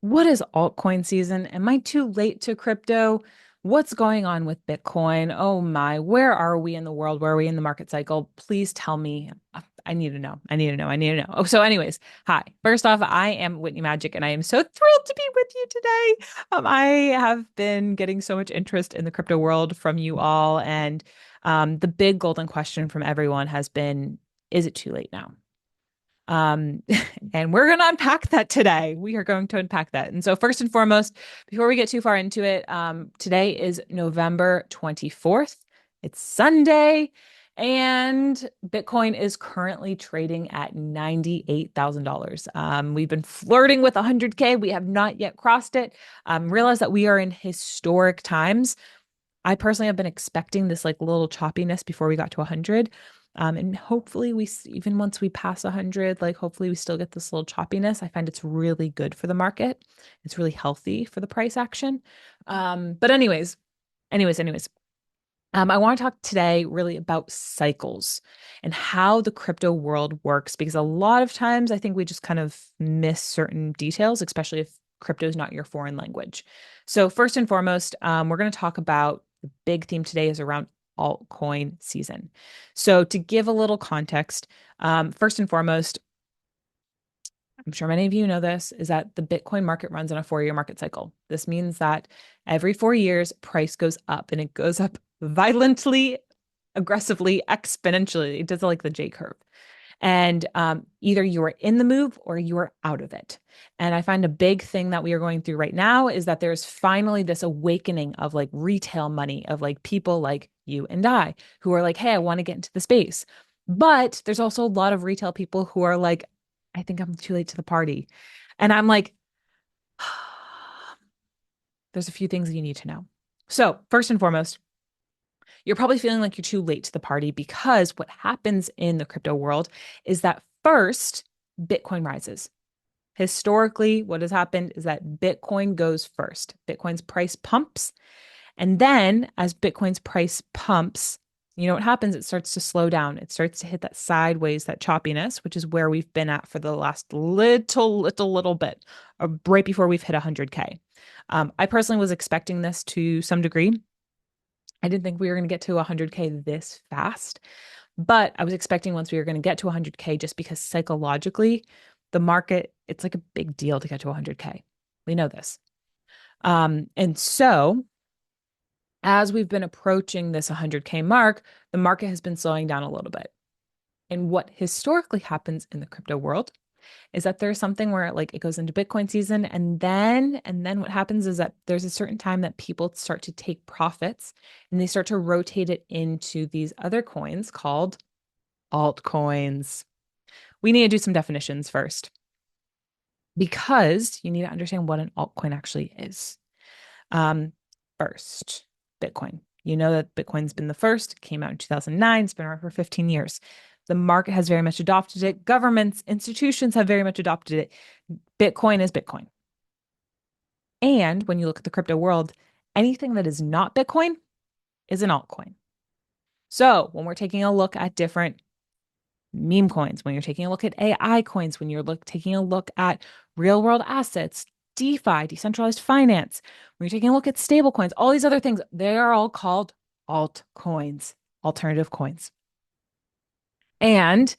What is altcoin season? Am I too late to crypto? What's going on with Bitcoin? Oh my, where are we in the world? Where are we in the market cycle? Please tell me. I need to know. I need to know. I need to know. Oh, so anyways, hi. First off, I am Whitney Magic and I am so thrilled to be with you today. I have been getting so much interest in the crypto world from you all, and the big golden question from everyone has been, is it too late now? Um, and we're going to unpack that today. We are going to unpack that. And so, first and foremost, before we get too far into it, today is November 24th. It's Sunday, and Bitcoin is currently trading at $98,000. We've been flirting with 100K. We have not yet crossed it. Realize that we are in historic times. I personally have been expecting this like little choppiness before we got to 100. And hopefully even once we pass 100, like hopefully we still get this little choppiness. I find it's really good for the market. It's really healthy for the price action. But anyways, I want to talk today really about cycles and how the crypto world works, because a lot of times I think we just kind of miss certain details, especially if crypto is not your foreign language. So first and foremost, we're going to talk about the big theme today is around altcoin season. So to give a little context, first and foremost, I'm sure many of you know this, is that the Bitcoin market runs on a 4-year market cycle. This means that every 4 years, price goes up and it goes up violently, aggressively, exponentially. It does like the J curve. And either you are in the move or you are out of it. And I find a big thing that we are going through right now is that there's finally this awakening of like retail money, of like people like you and I who are like, hey, I want to get into the space. But there's also a lot of retail people who are like, I think I'm too late to the party. And I'm like, there's a few things you need to know. So, first and foremost, you're probably feeling like you're too late to the party because what happens in the crypto world is that first, Bitcoin rises. Historically, what has happened is that Bitcoin goes first. Bitcoin's price pumps. And then as Bitcoin's price pumps, you know what happens? It starts to slow down. It starts to hit that sideways, that choppiness, which is where we've been at for the last little bit, right before we've hit 100K. I personally was expecting this to some degree. I didn't think we were going to get to 100K this fast, but I was expecting once we were going to get to 100K just because psychologically, the market, it's like a big deal to get to 100K. We know this. And so as we've been approaching this 100K mark, the market has been slowing down a little bit. And what historically happens in the crypto world is that there's something where like it goes into Bitcoin season, and then what happens is that there's a certain time that people start to take profits and they start to rotate it into these other coins called altcoins. We need to do some definitions first because you need to understand what an altcoin actually is. Um, First, Bitcoin. You know that Bitcoin's been the first, came out in 2009, it's been around for 15 years. The market has very much adopted it. Governments, institutions have very much adopted it. Bitcoin is Bitcoin. And when you look at the crypto world, anything that is not Bitcoin is an altcoin. So when we're taking a look at different meme coins, when you're taking a look at AI coins, when you're taking a look at real world assets, DeFi, decentralized finance, when you're taking a look at stable coins, all these other things, they are all called altcoins, alternative coins. And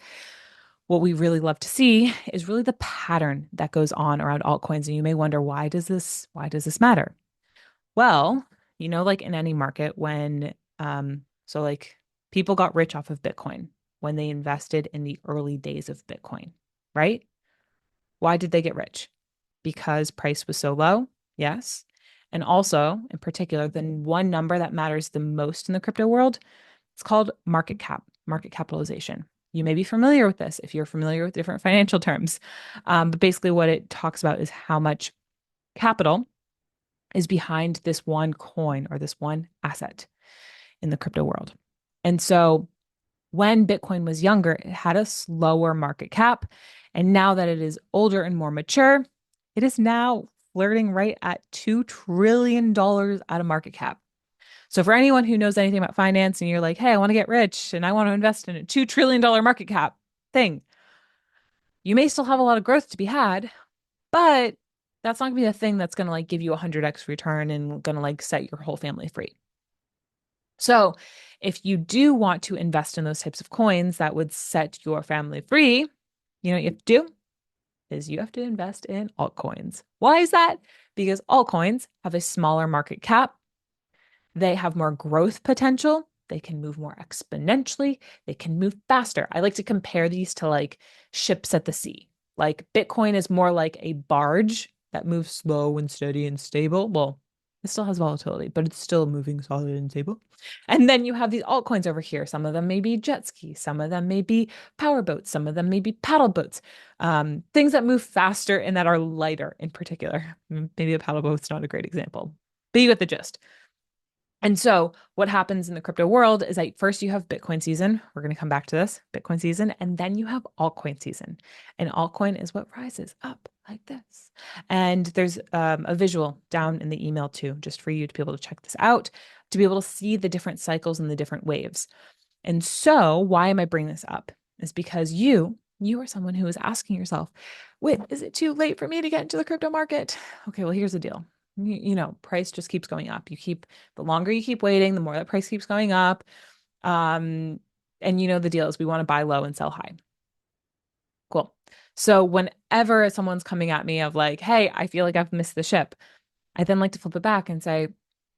what we really love to see is really the pattern that goes on around altcoins. And you may wonder, why does this matter? Well, like in any market, when so like people got rich off of Bitcoin when they invested in the early days of Bitcoin, right? Why did they get rich? Because price was so low, yes. And also, in particular, the one number that matters the most in the crypto world, it's called market cap, market capitalization. You may be familiar with this if you're familiar with different financial terms. But basically, what it talks about is how much capital is behind this one coin or this one asset in the crypto world. And so when Bitcoin was younger, it had a slower market cap. And now that it is older and more mature, it is now flirting right at $2 trillion out of market cap. So for anyone who knows anything about finance and you're like, hey, I want to get rich and I want to invest in a $2 trillion market cap thing, you may still have a lot of growth to be had, but That's not gonna be the thing that's gonna like give you a 100x return and gonna like set your whole family free. So if you do want to invest in those types of coins that would set your family free, you know what you have to do is you have to invest in altcoins. Why is that? Because altcoins have a smaller market cap. They have more growth potential. They can move more exponentially. They can move faster. I like to compare these to like ships at the sea. Like Bitcoin is more like a barge that moves slow and steady and stable. Well, it still has volatility, but it's still moving solid and stable. And then you have these altcoins over here. Some of them may be jet skis, some of them may be power boats, some of them may be paddle boats, things that move faster and that are lighter in particular. Maybe a paddle boat's not a great example, but you get the gist. And so, what happens in the crypto world is that first you have Bitcoin season. We're going to come back to this Bitcoin season. And then you have altcoin season. And altcoin is what rises up like this. And there's a visual down in the email too, just for you to be able to check this out, to be able to see the different cycles and the different waves. And so, why am I bringing this up? Is because you are someone who is asking yourself, wait, is it too late for me to get into the crypto market? Okay, well, here's the deal. Price just keeps going up. The longer you keep waiting, the more that price keeps going up. And the deal is we want to buy low and sell high. Cool. So whenever someone's coming at me of like, hey, I feel like I've missed the ship, I then like to flip it back and say,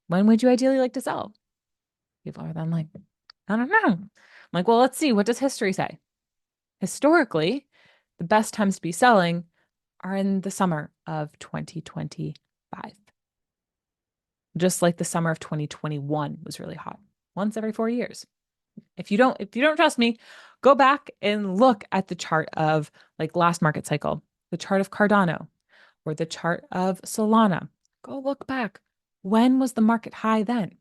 when would you ideally like to sell? People are then like, I don't know. I'm like, well, let's see. What does history say? Historically, the best times to be selling are in the summer of 2025. Just like the summer of 2021 was really hot, once every 4 years. If you don't trust me, go back and look at the chart of like last market cycle, the chart of Cardano, or the chart of Solana. Go look back. When was the market high then?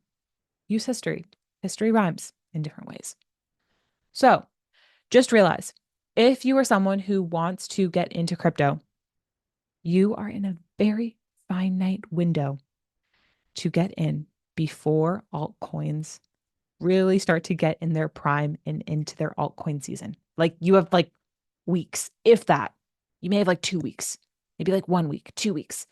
Use history. History rhymes in different ways. So just realize if you are someone who wants to get into crypto, you are in a very finite window to get in before altcoins really start to get in their prime and into their altcoin season. Like you have like weeks, if that. You may have like 2 weeks, maybe like 1 week, 2 weeks.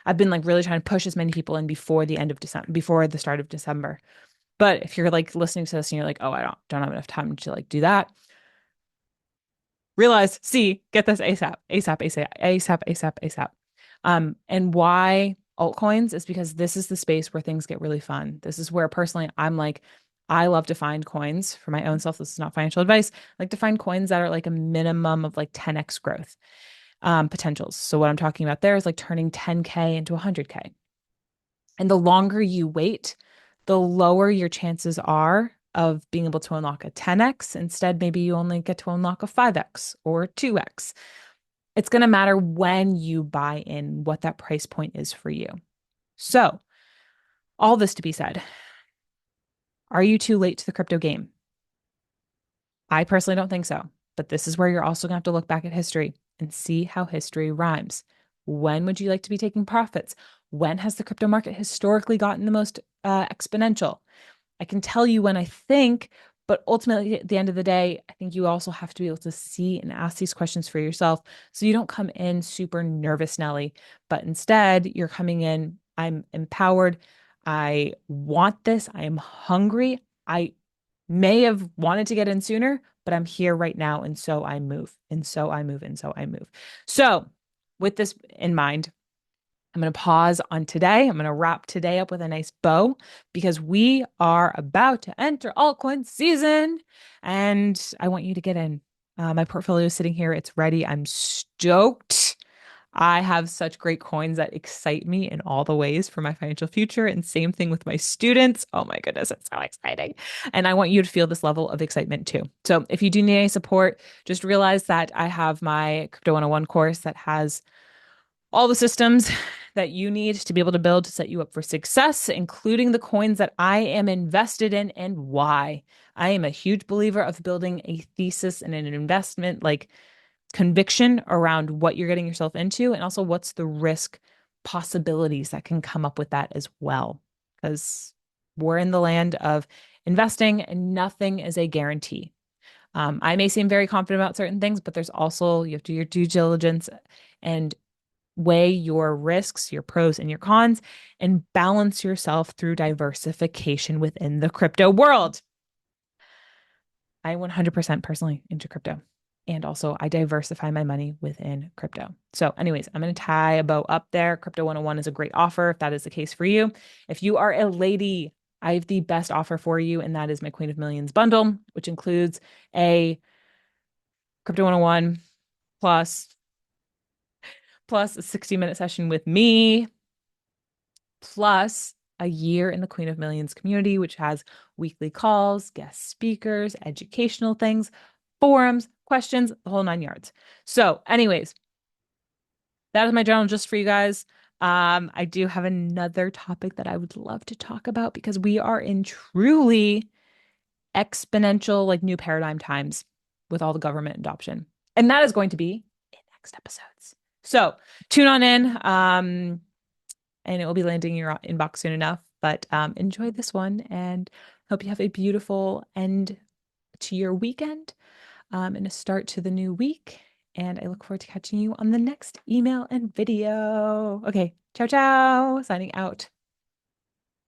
I've been like really trying to push as many people in before the end of December, before the start of December. But if you're like listening to this and you're like, oh, I don't have enough time to like do that, get this ASAP, ASAP, ASAP, ASAP, ASAP, ASAP. And why altcoins is because this is the space where things get really fun. This is where personally I'm like, I love to find coins for my own self. This is not financial advice. I like to find coins that are like a minimum of like 10x growth potentials. So what I'm talking about there is like turning 10K into 100K. And the longer you wait, the lower your chances are of being able to unlock a 10x. Instead, maybe you only get to unlock a 5x or 2x. It's going to matter when you buy in what that price point is for you. So, all this to be said, are you too late to the crypto game? I personally don't think so, but this is where you're also going to have to look back at history and see how history rhymes. When would you like to be taking profits? When has the crypto market historically gotten the most exponential? I can tell you when I think, but ultimately at the end of the day, I think you also have to be able to see and ask these questions for yourself so you don't come in super nervous, Nelly, but instead you're coming in, I'm empowered. I want this. I am hungry. I may have wanted to get in sooner, but I'm here right now. And so I move. And so I move. And so I move. So, with this in mind, I'm going to pause on today. I'm going to wrap today up with a nice bow because we are about to enter altcoin season and I want you to get in. My portfolio is sitting here. It's ready. I'm stoked. I have such great coins that excite me in all the ways for my financial future. And same thing with my students. Oh my goodness, it's so exciting. And I want you to feel this level of excitement too. So if you do need any support, just realize that I have my Crypto 101 course that has all the systems that you need to be able to build to set you up for success, including the coins that I am invested in and why. I am a huge believer of building a thesis and an investment like conviction around what you're getting yourself into and also what's the risk possibilities that can come up with that as well. Because we're in the land of investing and nothing is a guarantee. I may seem very confident about certain things, but there's also, you have to do your due diligence and weigh your risks, your pros and your cons, and balance yourself through diversification within the crypto world. I 100% personally into crypto. And also, I diversify my money within crypto. So, anyways, I'm going to tie a bow up there. Crypto 101 is a great offer if that is the case for you. If you are a lady, I have the best offer for you, and that is my Queen of Millions bundle, which includes a Crypto 101 plus plus a 60-minute session with me, plus a year in the Queen of Millions community, which has weekly calls, guest speakers, educational things, forums, questions, the whole 9 yards. So, anyways, that is my journal just for you guys. I do have another topic that I would love to talk about because we are in truly exponential, like new paradigm times with all the government adoption. And that is going to be in next episodes. So tune on in. And it will be landing in your inbox soon enough. But enjoy this one and hope you have a beautiful end to your weekend and a start to the new week. And I look forward to catching you on the next email and video. Okay, ciao, ciao. Signing out.